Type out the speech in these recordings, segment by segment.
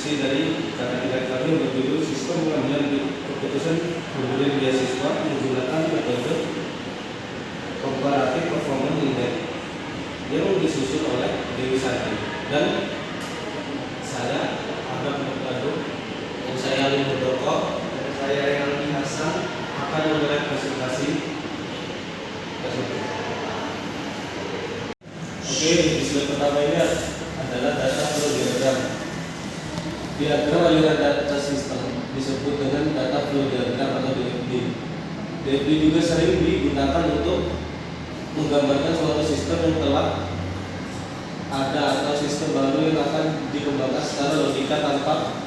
isi dari kata kami berjudul sistem pengambilan keputusan pemberian beasiswa menggunakan metode komparatif performance index yang disusun oleh Dewi Santi dan saya Ahmad Murtado dan saya Ali Murdoko dan saya Renaldi Hasan akan memulai presentasi tersebut. Oke, di slide pertama ini adalah data flow diagram. Diagram aliran data sistem disebut dengan data flow diagram atau DFD. DFD juga sering digunakan untuk menggambarkan suatu sistem yang telah ada atau sistem baru yang akan dikembangkan secara logika tanpa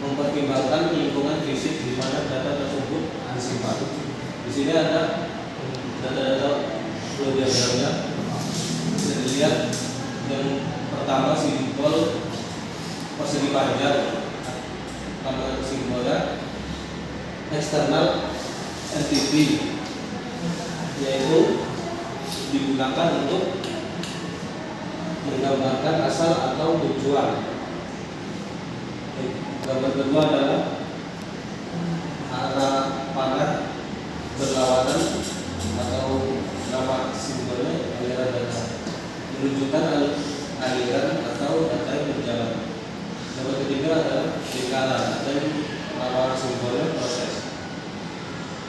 mempertimbangkan lingkungan fisik di mana data tersebut disimpan. Di sini ada data-data flow diagramnya. Bisa dilihat yang pertama simbol persegi panjang, nama simbolnya eksternal entity, yaitu digunakan untuk menggambarkan asal atau tujuan. Gambar kedua adalah arah panah berlawanan atau nama simbolnya aliran data, menunjukkan aliran atau data yang berjalan. Gambar ketiga adalah lingkaran dan nama simbolnya proses.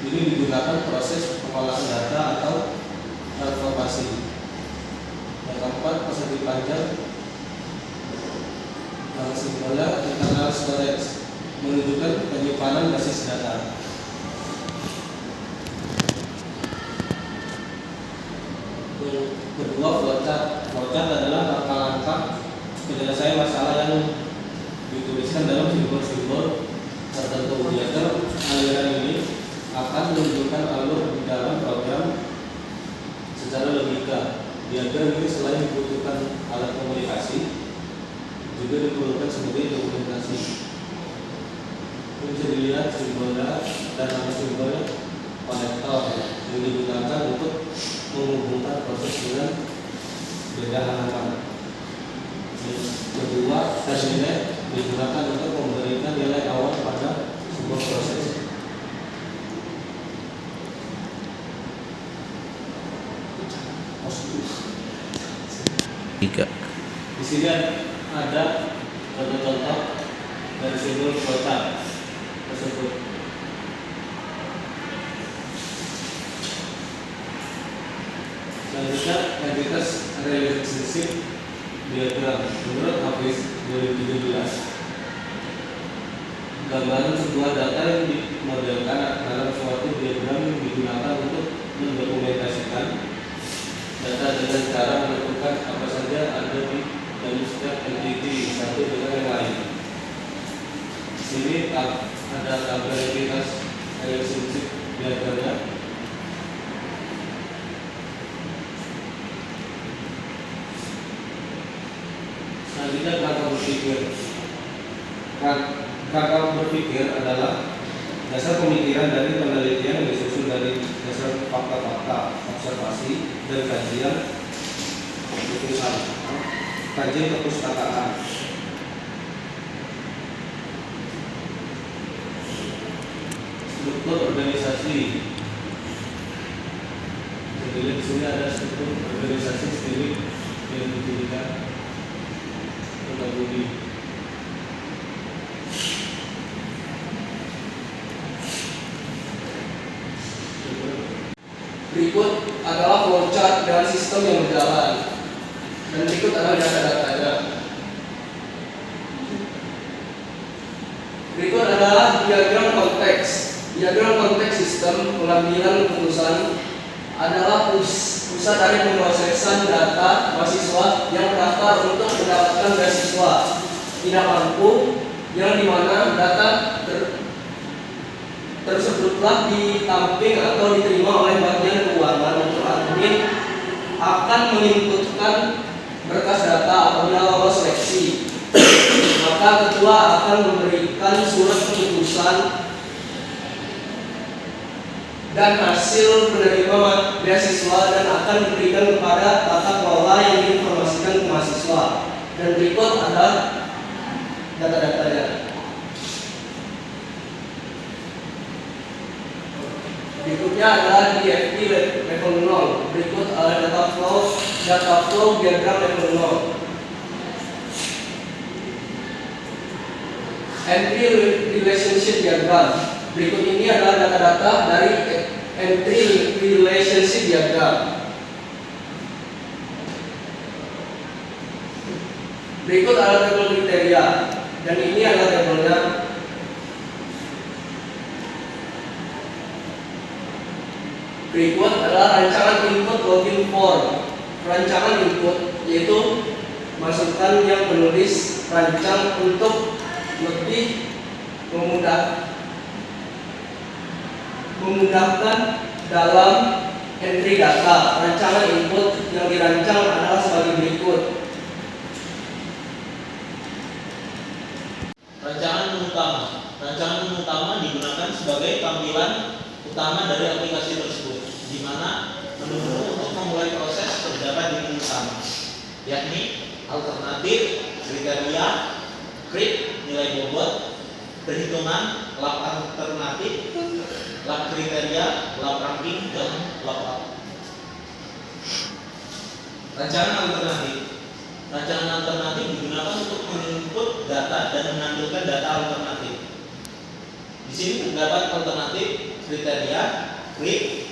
Ini digunakan proses pengolahan data atau transformasi. Yang keempat, persegi panjang, nama simbolnya internal storage, menunjukkan penyimpanan basis data. Kedua, flowchart adalah langkah-langkah penyelesaian masalah yang dituliskan dalam simbol-simbol tertentu. Diagram aliran ini akan menunjukkan alur di dalam program secara logika. Diagram ini selain dibutuhkan alat komunikasi, juga diperlukan sebagai dokumentasi. Ini bisa dilihat simbolnya dan nama simbolnya konektor yang digunakan untuk menghubungkan proses dengan beda halaman. Kedua, terminal digunakan untuk memberikan nilai awal pada sebuah proses. Di sini ada contoh-contoh dari simbol flowchart tersebut. Selanjutnya, entitas relationship diagram menurut Hafiz 2017. Gambaran sebuah data yang dimodelkan dalam suatu diagram yang digunakan untuk mendokumentasikan data dengan cara menentukan apa saja ada di dalam setiap entity satu dengan yang lain. Di sini ada tabel entitas relationship diagramnya. Selanjutnya, kerangka berpikir. Kerangka berpikir adalah dasar pemikiran dari penelitian yang disusun dari dasar fakta-fakta, observasi, dan kajian perpustakaan. Struktur organisasi. Jadi di sini ada struktur organisasi sendiri yang didirikan Budi. Berikut adalah flowchart dengan sistem yang berjalan, dan berikut adalah data-datanya. Berikut adalah diagram konteks. Diagram konteks sistem pengambilan keputusan adalah pusat dari pemrosesan data mahasiswa yang terdaftar untuk mendapatkan beasiswa tidak mampu, yang dimana data tersebutlah ditamping atau diterima oleh bagian keuangan untuk admin akan menginputkan berkas data apabila lolos seleksi. Maka ketua akan memberikan surat keputusan dan hasil penerima beasiswa dan akan diberikan kepada tata kelola yang diinformasikan ke mahasiswa. Dan berikut adalah data-datanya. Berikutnya adalah DFT level 0. Berikut data flow diagram level 0. Entry relationship diagram. Berikut ini adalah data-data dari entry relationship diagram. Berikut adalah tabel kriteria, dan ini adalah tabelnya. Berikut adalah rancangan input login form. Rancangan input yaitu masukan yang penulis rancang untuk lebih memudahkan dalam entry data. Rancangan input yang dirancang adalah sebagai berikut. Rancangan utama digunakan sebagai tampilan utama dari aplikasi tersebut, di mana menu untuk memulai proses terdapat di menu utama, yakni alternatif, kriteria, create, nilai bobot, perhitungan, lab alternatif, lab kriteria, lab ranking, dan lab out. Rancangan alternatif digunakan untuk menginput data dan menampilkan data alternatif. Di sini terdapat alternatif, kriteria, create,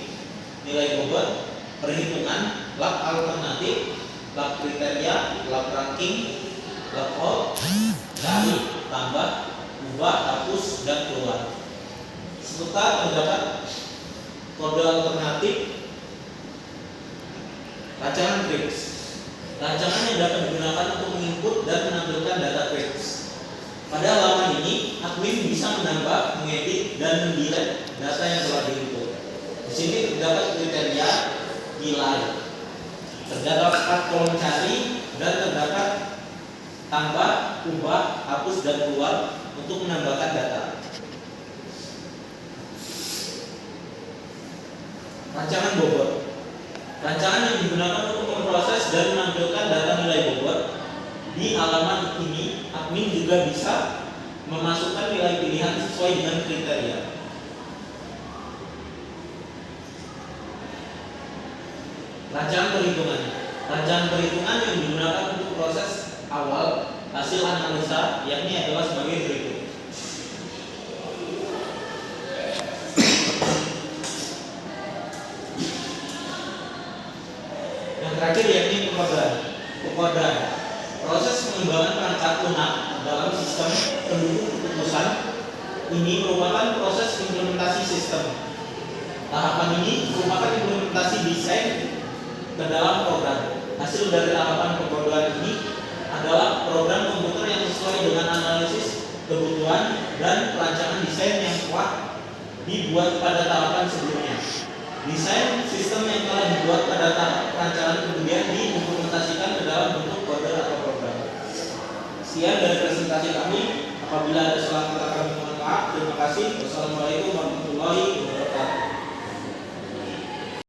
nilai bobot, perhitungan, lab alternatif, lab kriteria, lab ranking, lab out, cari, tambah, ubah, hapus, dan keluar. Serta terdapat kode alternatif, rancangan create. Rancangan yang dapat digunakan untuk menginput dan menampilkan data create. Pada halaman ini, admin bisa menambah, mengedit, dan mendelete data yang telah diinput. Di sini terdapat kriteria, nilai, terdapat kolom cari, dan terdapat tambah, ubah, hapus, dan keluar untuk menambahkan data. Rancangan bobot. Rancangan yang digunakan untuk memproses dan menampilkan data nilai bobot. Di halaman ini, admin juga bisa memasukkan nilai pilihan sesuai dengan kriteria. Rancangan perhitungan. Rancangan perhitungan yang digunakan untuk proses awal hasil analisa, yakni adalah sebagai berikut. Yang terakhir yakni pekodaan. Proses pengembangan perangkat lunak dalam sistem pendukung keputusan ini merupakan proses implementasi sistem. Tahapan ini merupakan implementasi desain ke dalam program. Hasil dari tahapan pekodaan ini adalah program komputer yang sesuai dengan analisis kebutuhan dan perancangan desain yang telah dibuat pada tahapan sebelumnya. Desain sistem yang telah dibuat pada tahap perancangan kemudian diimplementasikan ke dalam bentuk kode atau program. Sekian dari presentasi kami. Apabila ada salah kata kami mohon maaf. Terima kasih. Wassalamualaikum warahmatullahi wabarakatuh.